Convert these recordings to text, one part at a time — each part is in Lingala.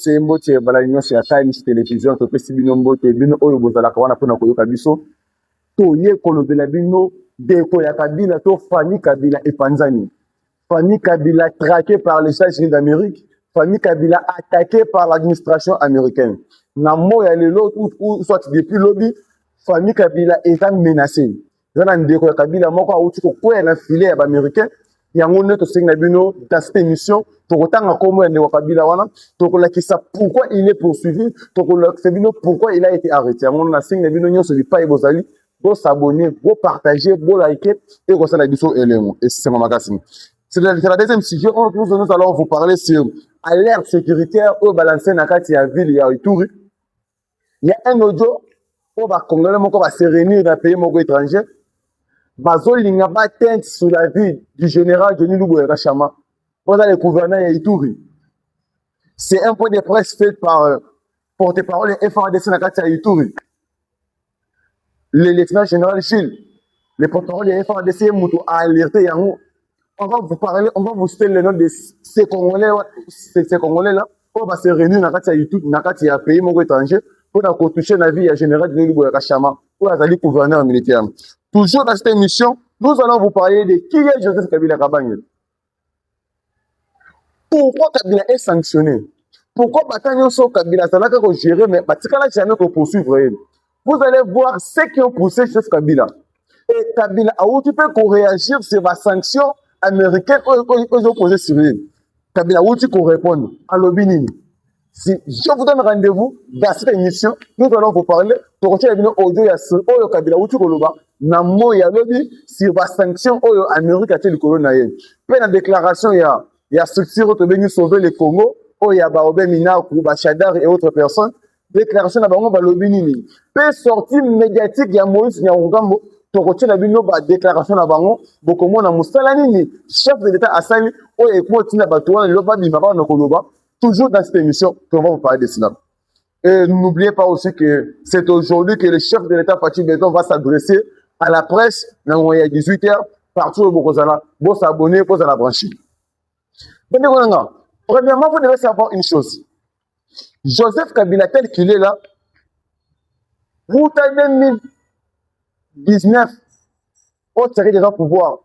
mbote bala nyonso ya Times Télévision topesi bino mbote bino oyo bozalaka wana mpona koyoka biso toye kolobela bino ndeko ya Kabila to Fani Kabila epanzani. Fani Kabila traqué par les États-Unis d'Amérique, Fani Kabila attaqué par l'administration américaine. Na moya lelo ou soit depuis lobby Fani Kabila est menacé. Zana ndeko ya Kabila moko auti ko kwela na filet ya américain yango ne to singa bino dans cette émission pour autant comme ndeko Kabila wana to ko lakisa pourquoi il est poursuivi to ko lakisa bino pourquoi il a été arrêté. Yango na singa bino nyonso bi pa ebozali pour s'abonner, pour partager, pour liker et comme ça la biso élément et c'est mon magazine. C'est la deuxième sujet où nous allons vous parler sur alerte sécuritaire au balancé na kati ya ville ya Ituri. Il y a un audio où va congolais moko va se réunir dans pays moko étranger. Bazolinga ba tente sur la vie du général Denis Luboya Kachama. Voilà le gouverneur ya Ituri. C'est un point de presse fait par porte-parole FARDC na kati ya Ituri. Le lieutenant général Gilles, le porte-parole de FARDC Moutou a alerté Yango. On va vous parler, on va vous citer le nom de ces Congolais là. On va se réunir dans le pays mon étranger pour toucher la vie du général de Luboya Kachama pour la gouverneur militaire. Toujours dans cette émission, nous allons vous parler de qui est Joseph Kabila Kabange. Pourquoi Kabila est sanctionné? Pourquoi Batanyon So Kabila ça n'a qu'à gérer, mais Batikala jamais qu'on poursuivre. Vous allez voir ceux qui ont poussé Joseph Kabila. Et Kabila a où tu peux réagir sur la sanction américaine qu'ils ont posé sur lui. Kabila, où tu peux répondre à l'Obinini. Si je vous donne rendez-vous dans cette émission, nous allons vous parler pour continuer à audio ya Kabila, où tu peux le na mo ya lobby sur la sanction américaine a le corona. Puis la déclaration il y a structure qui veut sauver le Congo, il y a Baobé Minakou, Bachadar et autres personnes. Déclaration na bango ba l'Obinini. Puis sortie médiatique il y a Moïse Nyarugambo. Toroche la bino ba déclaration na bango bokomo na musala nini chef de l'état asali o ekoti na bato wana loba bima ba na koloba toujours dans cette émission qu'on va vous parler de cela. Et n'oubliez pas aussi que c'est aujourd'hui que le chef de l'état Fatou Béton va s'adresser à la presse dans il y a 18h partout au Bokozala pour s'abonner pour la brancher. Premièrement, vous devez savoir une chose. Joseph Kabila tel qu'il est là, vous avez 19 au tiré des pouvoir.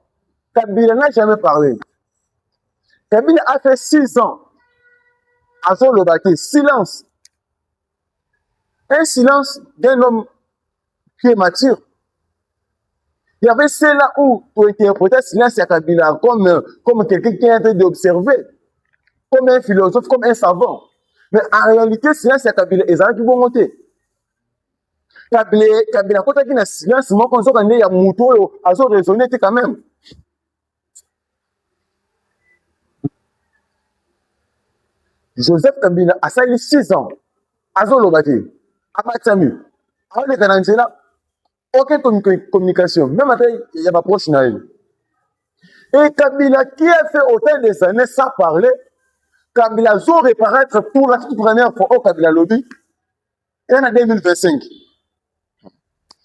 Kabila n'a jamais parlé. Kabila a fait 6 ans à son lobaki. Silence. Un silence d'un homme qui est mature. Il y avait celle-là où tu interprétais silence à Kabila comme quelqu'un qui est en train d'observer, comme un philosophe, comme un savant. Mais en réalité, silence à Kabila, ils ont qui vont monter. Kabila kota ki na silence mo konzo kande ya muto yo azo raisonner quand même. Joseph Kabila a sali 6 ans azo lobaki abatami ale kananzela aucune communication même après il y a pas proche na elle. Et Kabila qui a fait autant des années sans parler, Kabila zo reparaître pour la toute première fois au Kabila lobby en 2025.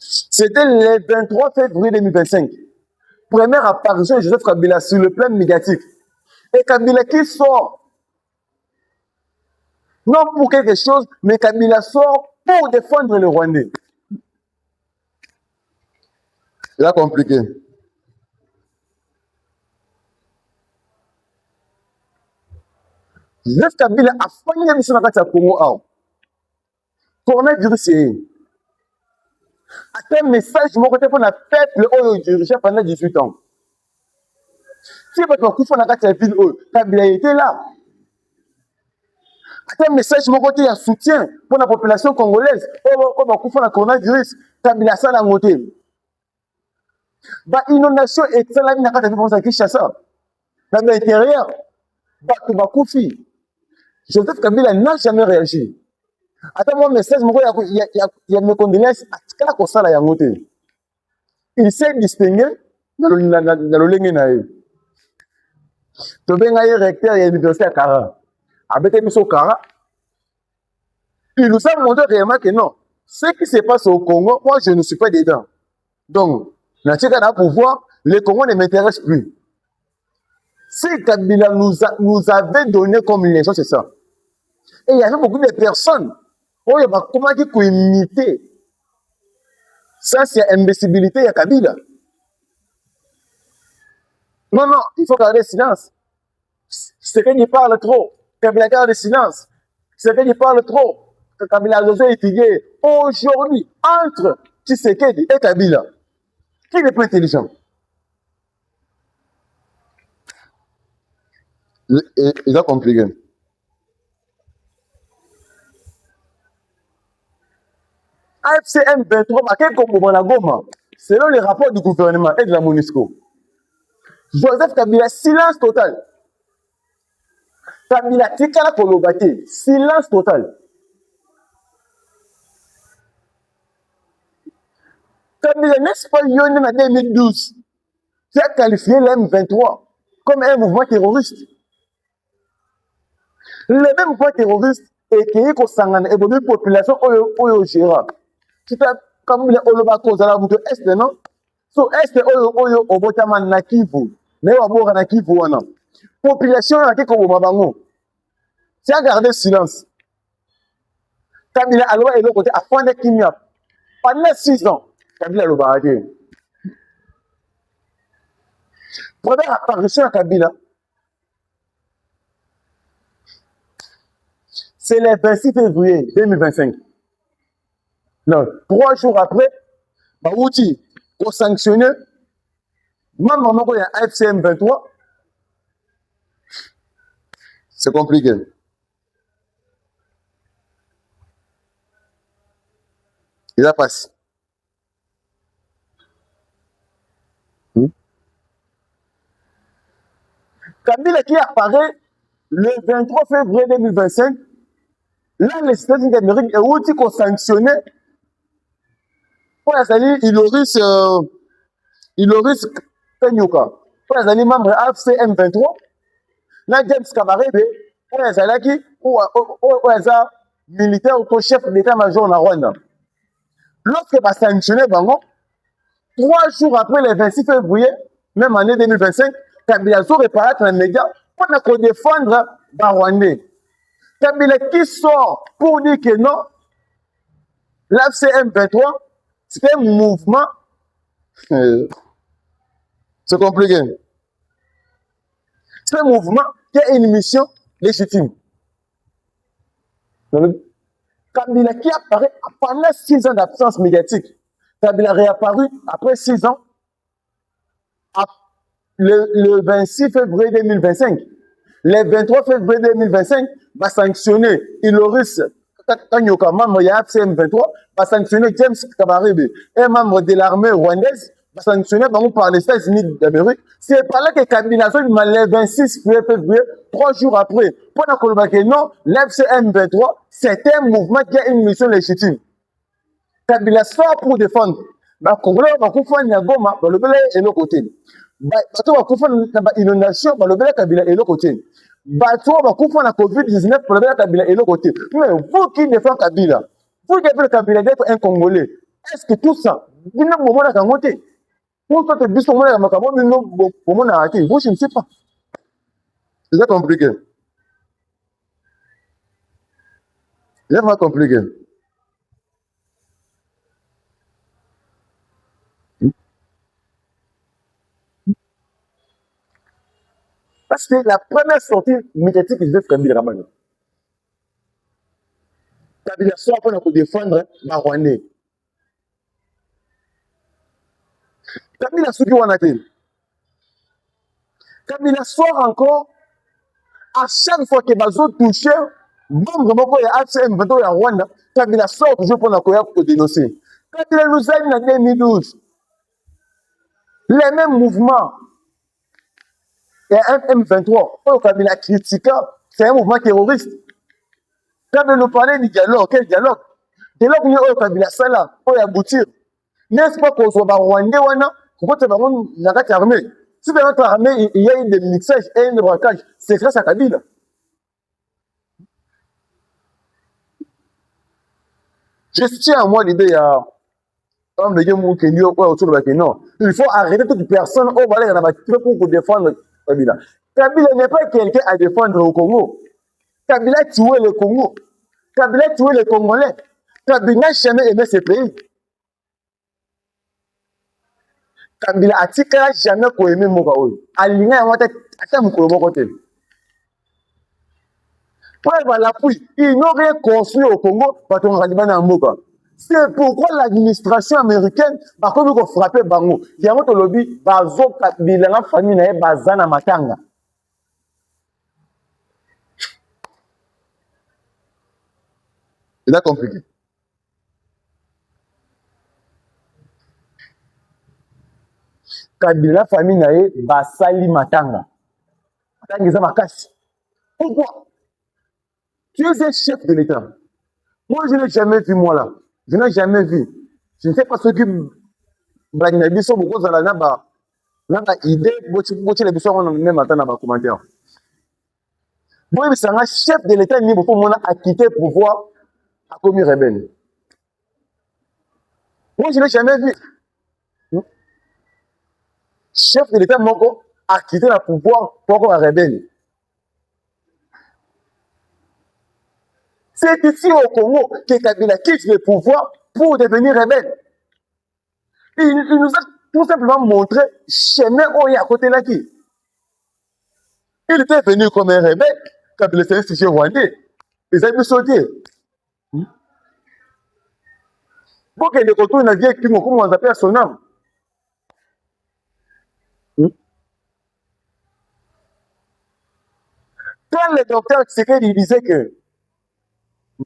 C'était le 23 février 2025. Première apparition de Joseph Kabila sur le plan médiatique. Et Kabila qui sort, non pour quelque chose, mais Kabila sort pour défendre le Rwandais. C'est compliqué. Joseph Kabila a failli la mission dans le Congo. Coronavirus, à un message, mon côté pour la tête, le haut dirigeant pendant 18 ans. Si votre coup dans la ville, Kabila était là. À un message, mon côté, il y a soutien pour la population congolaise. Comme coup dans la coronavirus, Kabila ça l'a monté. Bah, inondation et ça la vie n'a pas de vie qui chasse ça. Dans l'intérieur, bah, tu vas couper. Joseph Kabila n'a jamais réagi. Attends, mon message, il y a mes condoléances à la Kosala Yangote. Il s'est distingué dans le Lengenaï. Tu es un recteur de l'université à Kara. Avec M. Kara, il nous a montré réellement que non. Ce qui se passe au Congo, moi, je ne suis pas dedans. Donc, dans ce cas-là, pouvoir, le Congo ne m'intéresse plus. Si Kabila nous avait donné comme une leçon, c'est ça. Et il y avait beaucoup de personnes. Oh, comment dire qu'on imiter. Ça, c'est imbécilité à Kabila. Non, non, il faut garder le silence. C'est qu'il parle trop. Kabila garde le silence. C'est qu'il parle trop. Kabila a osé étudier aujourd'hui entre Tshisekedi et Kabila. Qui est le plus intelligent? Il a compliqué. AFCM 23, selon les rapports du gouvernement et de la MONUSCO, Joseph Kabila, silence total. Kabila Tikala Kolobate, silence total. Kabila, n'est-ce pas Yonin en 2012, qui a qualifié l'M23 comme un mouvement terroriste? Le même mouvement terroriste est qui est consanguiné et de population au Gérard. C'est comme les Olobako Zalabuto Est, non? So Est, Oyo, Obotaman Nakivu, Newa Nakivu, non? Population à qui comme Mabango. C'est à garder silence. Kabila Aloa et l'autre côté, à Fane Kimia. Pendant 6 ans, Kabila Aloa. Première apparition à Kabila, c'est le 26 février 2025. Non, 3 jours après, Baouti, pour sanctionner, même moment où il y a FCM 23, c'est compliqué. Il a passé. Kabila qui apparaît le 23 février 2025, là, les États-Unis d'Amérique et Outi qu'on sanctionnait pour les alliés Iloris Penyuka, pour les alliés membres AFCM 23, là, James Kabarebe, pour les alliés ou les militaires ou chef d'état-major en Rwanda. Lorsque va sanctionner Bango, 3 jours après le 26 février, même année 2025, Kabila Zo reparaît dans les médias pour défendre les Rwandais. Kabila qui sort pour dire que non, l'AFCM 23, c'est un mouvement. C'est compliqué. C'est un mouvement qui a une mission légitime. Kabila qui apparaît pendant 6 ans d'absence médiatique. Kabila réapparu après 6 ans, le 26 février 2025. Le 23 février 2025, va sanctionner Iloris Kanyoka, membre de l'AFCM 23, va sanctionner James Kabarebe, un membre de l'armée rwandaise, va sanctionner par les États-Unis d'Amérique. C'est par là que Kabila le 26 février, 3 jours après, pour que non, l'AFCM 23, c'est un mouvement qui a une mission légitime. Kabila sort pour défendre. Congolais va comprendre Goma, le Belé et l'autre côté. Bato va comprendre l'inondation, le Belé Kabila et l'autre côté. Bato va comprendre la COVID-19, le Belé Kabila et l'autre côté. Mais vous qui défendez Kabila, vous qui défendez Kabila d'être un Congolais, est-ce que tout ça, vous n'avez pas moment d'arrêter? Pour que tu puisses au moins arrêter, vous je ne sais pas. C'est compliqué. C'est vraiment compliqué. Parce que la première sortie médiatique de Kabila Ramani, Kabila sort pour défendre les Rwandais. Kabila Souki Wanate. Kabila sort encore à chaque fois que Bazo touche, bon, vraiment, il y a ACM, il y a Rwanda, Kabila sort toujours pour dénoncer. Kabila nous a dit en 2012, les mêmes mouvements. Il y a un M23, où Kabila critique, c'est un mouvement terroriste. Kabila nous parlait du dialogue, quel dialogue? Dialogue, il y a Kabila Sala, pour y aboutir. N'est-ce pas qu'on soit Rwandais, pourquoi tu vas avoir une armée? Si dans notre armée, il y a des mixages et un braquage, c'est grâce à Kabila. Je tiens à moi l'idée à. Comme le Yémou qui dit autour de non. Il faut arrêter toute personne au balai pour défendre Kabila. Kabila n'est pas quelqu'un à défendre au Congo. Kabila a tué le Congo. Kabila a tué les Congolais. Kabila n'a jamais aimé ce pays. Kabila a tika jamais ko aimé Mokaoui. Aligné à moi tête, à mon côté. Pour l'appui, ils n'ont rien construit au Congo, parce qu'on a dit Moka. C'est pourquoi l'administration américaine, par contre, nous frappé Bango. Il y a un lobby, Bazo Kabila, la famille n'a pas Bazana Matanga. C'est compliqué. Kabila, la famille n'a pas Basali Matanga. Matanga, ma casse. Pourquoi? Tu es un chef de l'État. Moi, je n'ai jamais vu, moi, là. Je n'ai jamais vu. Je ne sais pas ce que Blagnabiso, beaucoup de la idée, beaucoup de gens ont même atteint dans les commentaires. Moi, c'est un chef de l'État, il faut a quitté le pouvoir, a commis rebelle. Moi, je n'ai jamais vu. Chef de l'État, Moko, a quitté le pouvoir pour un rebelle. C'est ici au Congo que Kabila quitte le pouvoir pour devenir rebelle. Il nous a tout simplement montré chemin où il y a à côté là qui. Il était venu comme un rebelle, Kabila s'est institué rwandais. Les amis sauté. Pour que les retours ne viennent plus, comment on appelle son âme. Quand le docteur Tshisekedi disait que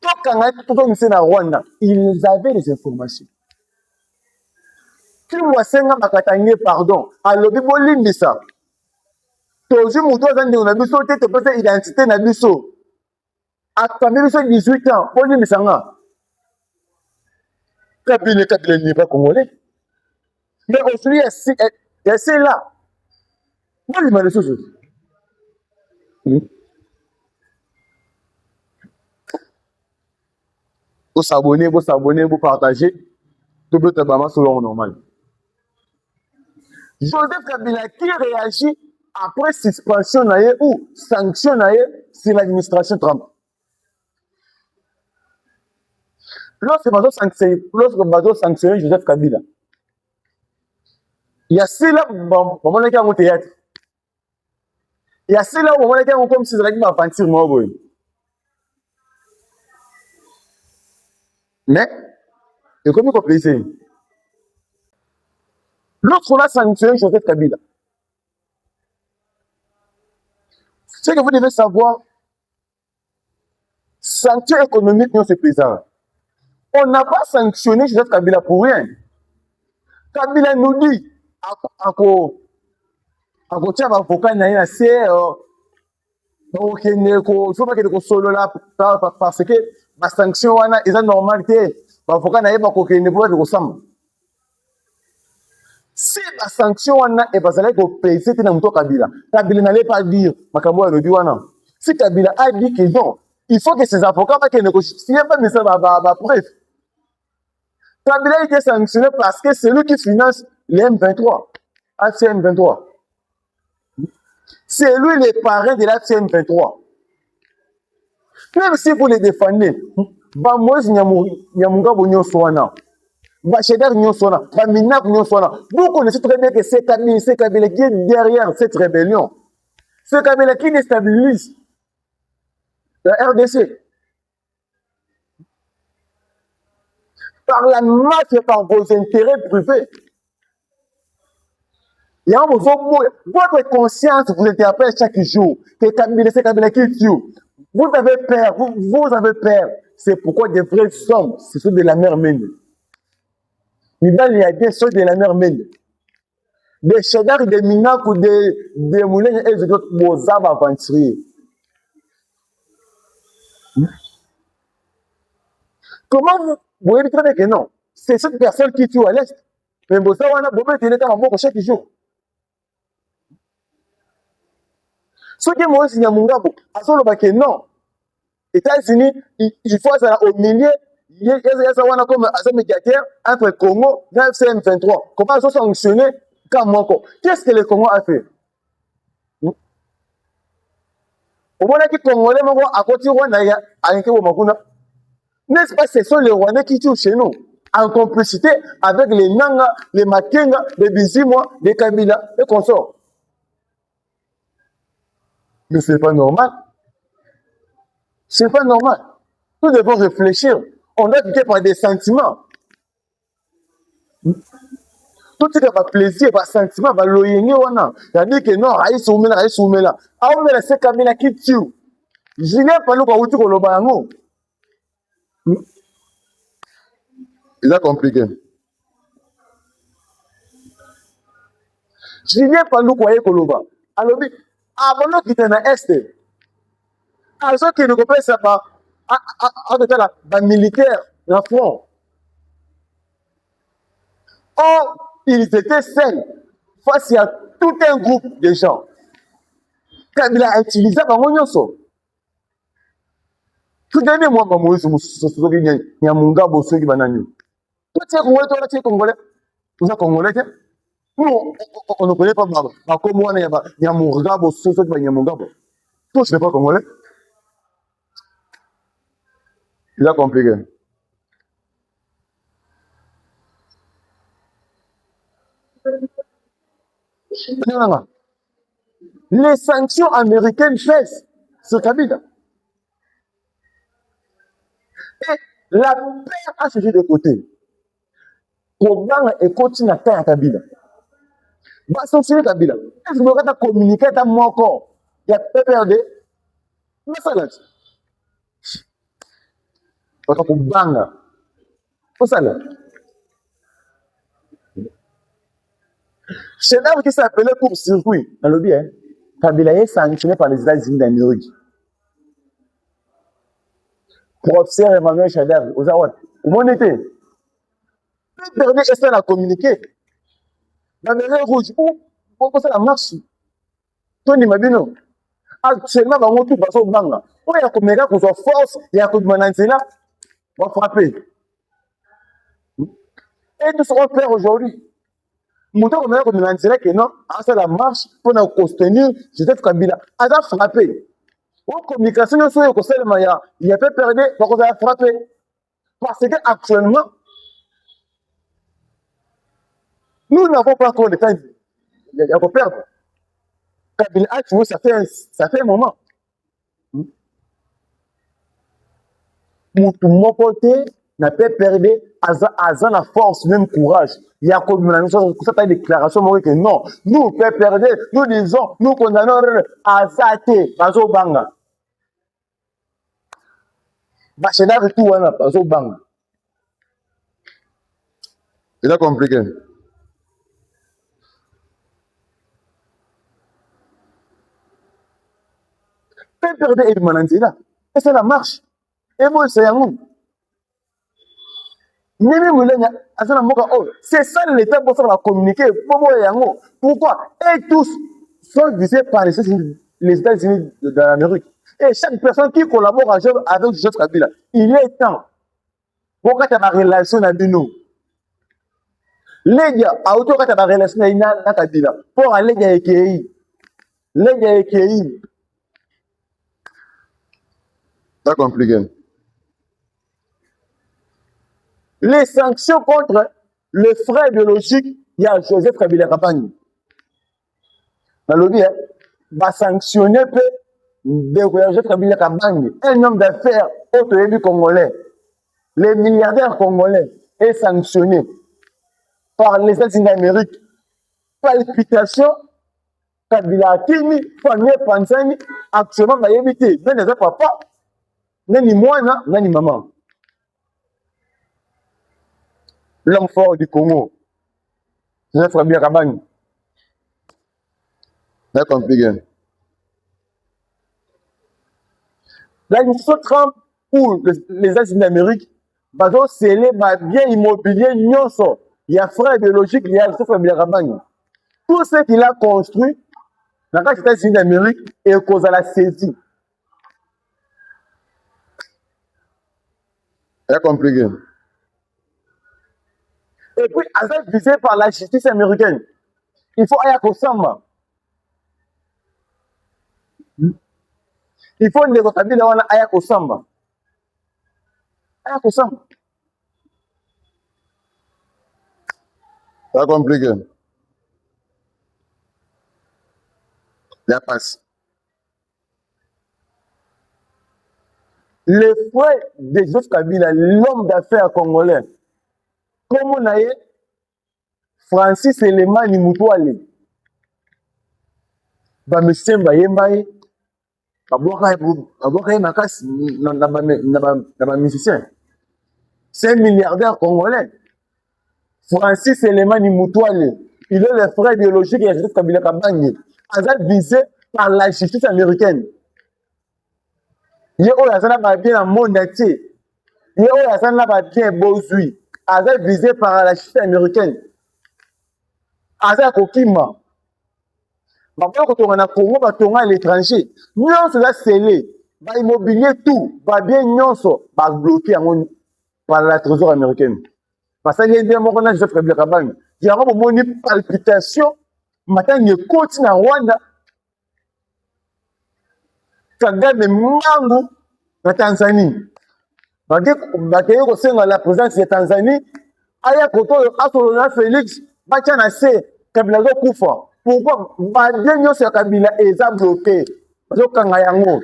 tout le Rwanda, ils avaient des informations. Qui moi senga makatanye pardon. Alobi bolimbisa. Tozu muto zande na biso te te pesa identité na biso. Akambi biso 18 ans, bolimbisa nga. Kabila n'est pas congolais. Mais aujourd'hui, c'est là. Bolimbisa les choses. Vous s'abonner, vous partager. Tout le monde selon normal. Joseph Kabila qui réagit après suspension ou sanction sur l'administration Trump. Lorsque Bazo sanctionne Joseph Kabila, il y a ceux-là qui ont au théâtre. Il y a ceux-là qui ont comme si c'était une aventure moi. Mais, et comme il faut plaisir. Lorsqu'on a sanctionné Joseph Kabila, ce que vous devez savoir, sanction économique non c'est plaisant. On n'a pas sanctionné Joseph Kabila pour rien. Kabila nous dit, à quoi tu as avocat na c'est ok il faut pas que le solo là parce que la sanction est en normalité. Avocat na pas que ne peut pas ressemble. Si la sanction est basée sur le pays, c'est un Kabila. Kabila n'allait pas dire makambo le wana. Si Kabila a dit que non, il faut que ses avocats pas qu'ils négocient. S'il n'y a pas de ça va preuve. Kabila a été sanctionné parce que c'est lui qui finance les M23, AFCM 23. C'est lui le parrain de l'AFCM 23. Même si vous les défendez, Bamoise Nyamunga Bonyo Soana, Bachedar Nyosona, Baminap Nyosona, vous connaissez très bien que c'est Kabila qui est derrière cette rébellion. C'est Kabila qui déstabilise la RDC. Par la mafia, par vos intérêts privés. Il y a un votre conscience vous interpelle chaque jour. Que Kabila, c'est Kabila qui tue. Vous avez peur, vous avez peur. C'est pourquoi des vrais hommes, ce sont de la mer Mende. Il y a des choses de la mer Mende. Des chedars, des minacs ou des moulins et d'autres mozabs aventuriers. Comment vous voyez très bien que non? C'est cette personne qui tue à l'Est. Mais vous savez, on a beaucoup de temps chaque jour. Ce qui est moi, c'est que non. États-Unis, il faut être au milieu. Il y a comme un médiateur entre le Congo et le FCM23. Comment ils sont sanctionnés quand Qu'est-ce que le Congo a fait? Au moins, qui Congolais, à côté Rwanda, avec Makuna. N'est-ce pas, ce sont les Rwandais qui tuent chez nous, en complicité avec les Nanga, les Makenga, les Bizimwa, les Kabila et consorts. Mais ce n'est pas normal. Ce n'est pas normal. Nous devons réfléchir. On doit quitter par des sentiments. Tout ce qui est par plaisir, par sentiment, par loyauté, c'est-à-dire que non, Raïs Oumela. Ah, Oumela, c'est Kabila qui tue. Je n'ai pas nous quand tu le bango. Il a compliqué. Je n'ai pas nous quoi Koloba. Alors, avant qui était dans l'Est, alors que nous comprenons ça par militaire, dans le front. Or, ils étaient seuls face à tout un groupe de gens. Kabila a utilisé Bangonyoso. Tout dernier mois, il y a mon gars bossé qui va n'animer. Toi, tu es Congolais, toi, tu es Congolais. Vous êtes Congolais, nous, on ne connaît pas Baba. Comme moi, il y a mon gars bossé qui va n'animer mon gars. Toi, tu n'es pas Congolais. Il a compliqué. Les sanctions américaines pèsent sur Kabila. Et la paix a changé de côté. Kobanga et continue à faire Kabila. Va sanctionner Kabila. Est-ce que vous avez communiqué à moi encore? Il y a PPRD. Mais ça là. Parce que Kobanga. C'est ça là. C'est là qui s'appelait pour circuit. Dans le bien, Kabila est sanctionné par les États-Unis d'Amérique. Professeur Emmanuel Chadar, aux Awad. Où on était? Le dernier essai à communiquer. La mer rouge, où ça marche? Tony Mabino. Actuellement, on tout passe au Banga. Où il y a comme qu'on soit force, il y a comme Mananzela, on va frapper. Et tout ce qu'on fait aujourd'hui. Monter comme Mananzela que non, ça la marche pour nous soutenir Joseph Kabila. On va frapper. En communication, il y a pas perdu, donc on va frapper. Parce qu'actuellement, nous n'avons pas encore le temps. Il y a pas perdre. Kabila a tué, ça fait un moment. Pour mon côté, n'a pas perdu à la force, même courage. Il y a comme une déclaration que non, nous peut perdre, nous disons, nous condamnons à Zate, Bazo Banga. Bachela retour à Bazo Banga. Il a compliqué. Peut perdre et Mananzila. Et c'est la marche. Et moi, c'est un monde. C'est ça l'État pour ça communiquer. Pourquoi? Et tous sont visés par les États-Unis de l'Amérique. Et chaque personne qui collabore avec Joseph Kabila, il est temps. Pourquoi tu as ma relation avec nous? Les gars, à autour de ma relation avec Kabila, pour aller à l'EKI. Les gars, l'EKI. C'est compliqué. Les sanctions contre le frère biologique, il y a Joseph Kabila Kabangi. Dans le bien, va sanctionner Joseph Kabila Kabangi, un homme d'affaires auto-élu congolais. Les milliardaires congolais est sanctionné par les États-Unis d'Amérique. Palpitation, Kabila Kimi, famille Pansani, actuellement, va éviter. Même les papa, ni moi, ni maman. L'homme fort du Congo, Joseph Kabila Kabangi. C'est compliqué. L'administration Trump ou les États-Unis d'Amérique, vont sceller bien immobilier, il y a frère biologique, il y a Joseph Kabila Kabangi. Tout ce qu'il a construit dans les États-Unis d'Amérique est cause à la saisie. C'est compliqué. Et puis, à être visé par la justice américaine, il faut aller à Kosamba. il faut ndeko Kabila wana aya kosamba. Aya kosamba. Ça compliqué. La passe. Le frère de Joseph Kabila, l'homme d'affaires congolais, comme on a eu Francis Elemani Mutuale, Bamisemba Yembaye, Abouaka Makas, na musicien. C'est un milliardaire congolais. Francis Elemani Mutuale, il est le frère biologique de Joseph Kabila Kabangi, visé par la justice américaine. Il y a bien dans le monde entier. Il y a bien bozui. Visé par la justice américaine. Kokima. Maintenant, quand on a Congo, on a l'étranger. Nous, c'est scellé. Immobilier, tout. Bien, nous, bloqué par la trésor américaine. Parce qu'il y a des gens qui ont fait des il y a une palpitation. Maintenant, il y a un côté dans Rwanda. Kagame Mangu na Tanzanie. Bakeye kosenga la présence de Tanzanie. Aya koto Asolola Félix Bachana se Kabila zo kufa. Pourquoi bien nyonso ya Kabila eza bloqué. Bazo kanga yango.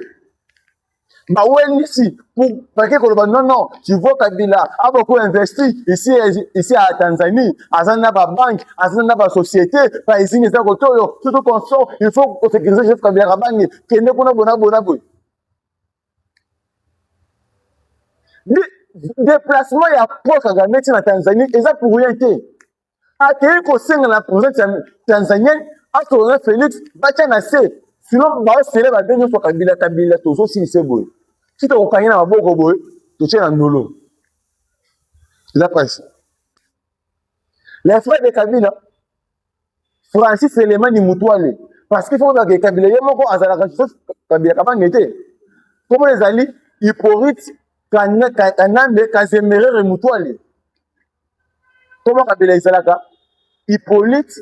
Ba ici pour bakeye koloba non, tu vois Kabila a beaucoup investi ici à Tanzanie, azana ba banque, azana ba société, ba izini za koto tout consort, il faut sécuriser chef Kabila Kabangi kende kuna bona boy. Déplacement ya Paul Kagame na Tanzanie eza pour rien te. Akei ko senga la présidence tanzanienne Asolola Félix Bachana se sinon ba sele ba benyo so Kabila tozo si se boy. Si tu as un maboko boy, tu tiens un nolo. La presse. Les frères de Kabila, Francis Elemani Mutuale, parce qu'il faut que Kabila, il y a encore Azala Kabila Kabangete. Comment les alliés, Hippolyte, Kanambe, Kazemere Mutuale. Comment Kabila Isalaka? Hippolyte,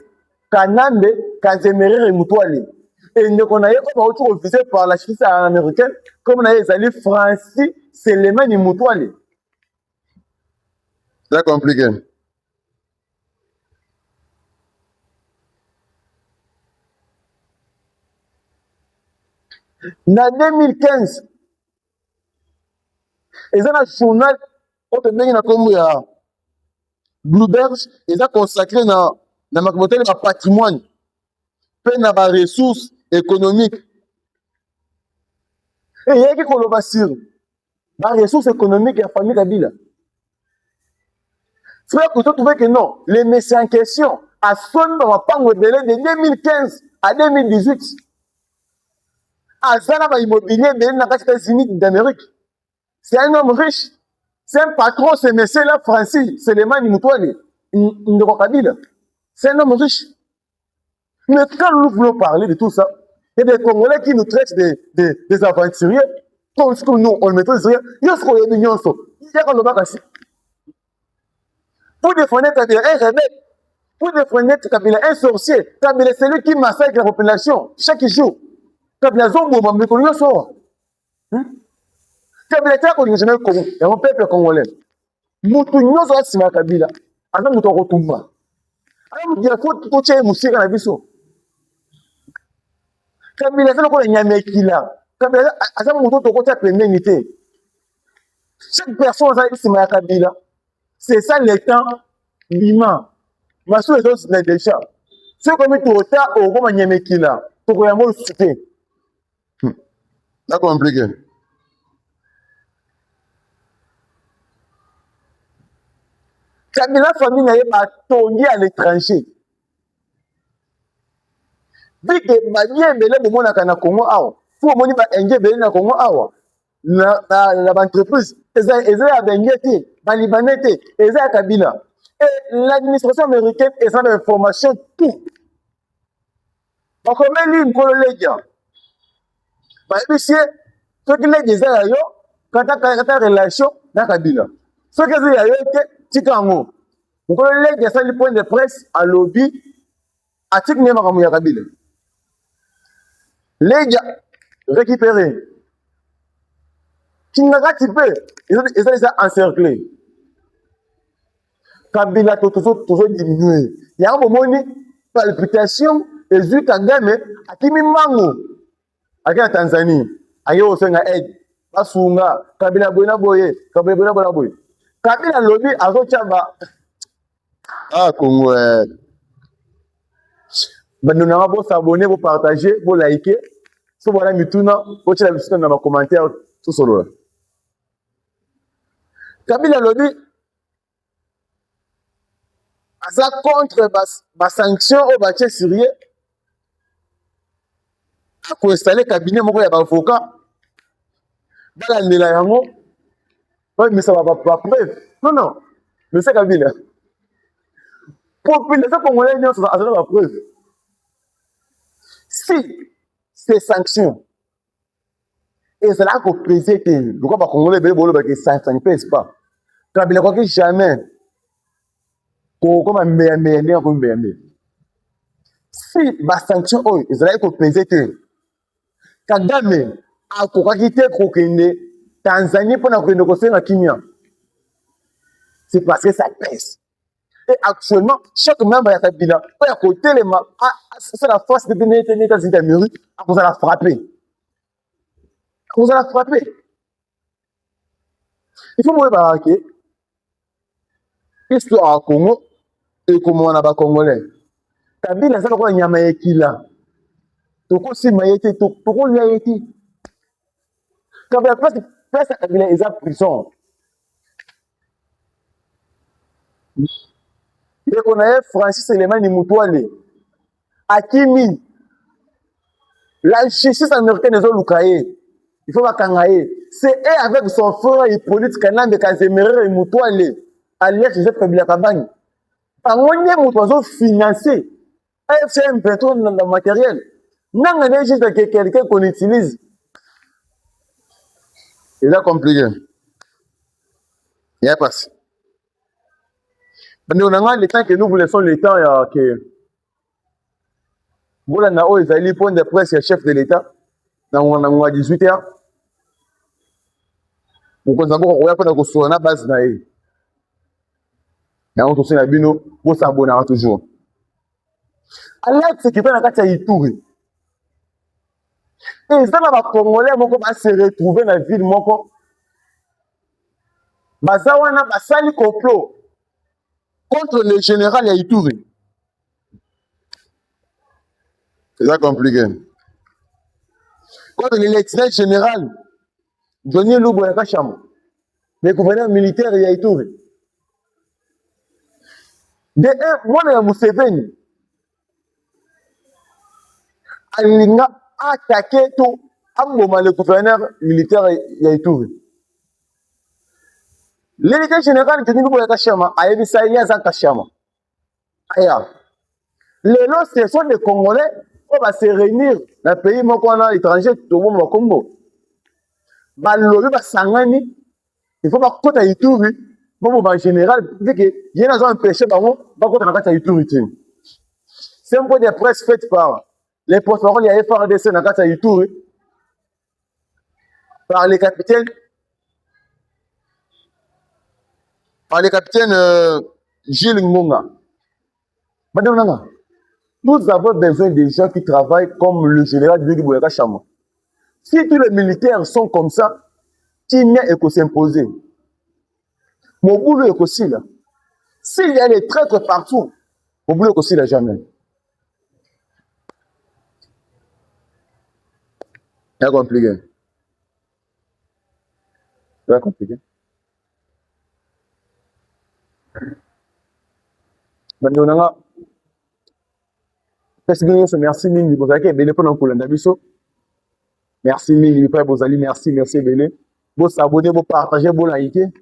Kanambe, Kazemere Mutuale. Et nous avons été visé par la justice américaine, comme on a été Francis Elemani Mutuale. C'est compliqué. En 2015, ils ont un journal qui a Bloomberg, ils ont consacré dans le patrimoine, dans les ressources économiques. Et il y a qui est sur les ressources économiques de la famille Kabila. Frère, vous trouvez que non, les messieurs en question, à son moment, de 2015 à 2018, à Zana immobilier dans les États-Unis d'Amérique. C'est un homme riche. C'est un patron, ce monsieur-là, Francis, c'est le man Moutouali, Kabila. C'est un homme riche. Mais quand nous voulons parler de tout ça, il y a des Congolais qui nous traitent des aventuriers, comme nous, on le maîtrise rien. Il y a ce qu'on est mignon, il y a qu'on le bat assis. Pour défendre Kabila, un rebelle. Pour défendre Kabila, un sorcier. Kabila, c'est lui qui massacre la population chaque jour. Kabila, Zongo, mais qu'on y a sort. Kabila, c'est un Congo. Il y a un peuple congolais. Moutou, nous avons si ma Kabila. Alors, nous avons retourné. Alors, il faut que tu aies moussé dans la vie. Kabila, c'est le Nyame qui l'a. Kabila, c'est un mouton qui a plein d'unité. Chaque personne a si ma Kabila. C'est ça le temps humain. Ma soeur est déjà. C'est comme tout autant au Roma Nyamekila. Pour que le cité. C'est compliqué. Kabila famille n'a pas tourné à l'étranger. Vu que ma vie est de mon akana Congo awa. Faut moni ba enje belé na Congo awa. La entreprise eza ya bengeti, ba libanais, eza ya Kabila. Et l'administration américaine est sans information tout. Donc comment lui ngolo leja. Ba bisier ce qui les eza yo quand ta relation na Kabila. Ce que c'est yo que tikango. Ngolo leja ça le point de presse à lobby à tikne makamu ya Kabila. Leja récupéré Kinga tipé, ils ont déjà encerclé. Kabila toujours diminué. Il y a un moment palpitation et Zui Kagame akimi mango. Aki en Tanzanie, aki osenga aide. Basunga, Kabila boyna boye, Kabila boyna boye. Kabila lobby azo chaba. Ah, Congo, Bando na bo s'abonner, bo partager, bo liker. So voilà mituna, bo tchela bisika na ba commentaire tout solo. Kabila lobby aza contre ba sanction au baché sérieux. Ako installer cabinet moko ya ba avocat. Bala ndela yango. Ouais, mais ça va pas preuve. Non. Mais c'est Kabila. Population congolaise non ça va preuve. Si ces sanctions et c'est là qu'on pesait que pourquoi pas congolais bolo ba que ça ne pèse pas. Kabila quoi que jamais comme un meilleur comme meilleur. Si ba sanction oh c'est là qu'on pesait que Kagame a kokakite kokende Tanzanie pour na négocier na Kenya. C'est parce que ça pèse. Et actuellement, chaque membre de Kabila peut à côté les c'est la force de les États-Unis d'Amérique à cause de la frapper. À cause de la frapper. Il faut me remarquer histoire à Congo et comment on a pas congolais. Kabila ça quoi nyama yekila. Toko si mayete toko layeti. Kabila place Kabila ils a prison. Et qu'on a Francis Elemani Moutouale. Akimi. La justice américaine est au Lukaye. Il faut pas kangaye. C'est eux avec son frère Hippolyte Kanambe Kazemere et Moutouale. Allié Joseph Kabila Kabani. Par moyen Moutouazo financé. AFCM pétrole dans le matériel. Non, on est juste quelqu'un qu'on utilise. c'est là compliqué. Il y a pas. Mais on a le temps que nous vous laissons le temps que voilà na o ezali point de presse chef de l'État dans 18 h. Vous connaissez encore quoi pour construire na base na e. Na on tous na bino pour s'abonner toujours. Alors ce qui fait la carte Ituri. Et ça va congolais moko va se retrouver dans la ville moko. Bazawana basali complot contre le général Ituri. C'est là compliqué. Contre le lieutenant général Johnny Lubo Yakashama, le gouverneur militaire Ituri. De un, moi na Museveni alinga attaqué tout amboma le gouverneur militaire Ituri. Le lieutenant général Johnny Lubo Yakashama a ebisa Eliazan Kashama. Aya. Les lots, ce sont des Congolais qui vont se réunir dans le pays étranger, tout le monde va Congo. Balobi basangani, il faut pas côté Ituri, bon en général, dès que il y a un empêché bango, pas côté na Ituri. C'est un point de presse fait par les porte-parole de la FRDC na Ituri, par les capitaines Gilles Ngonga. Madame Nanga. Nous avons besoin de gens qui travaillent comme le général Denis Boyaka Chama. Si tous les militaires sont comme ça, Timia est s'imposer. Mon boulot est aussi là. S'il y a des traîtres partout, mon boulot est aussi là jamais. C'est compliqué. C'est compliqué. Maintenant, merci mingi bozaki ebele mpona kolanda biso merci mingi bipai bozali merci ebele bosabone bopartage bolike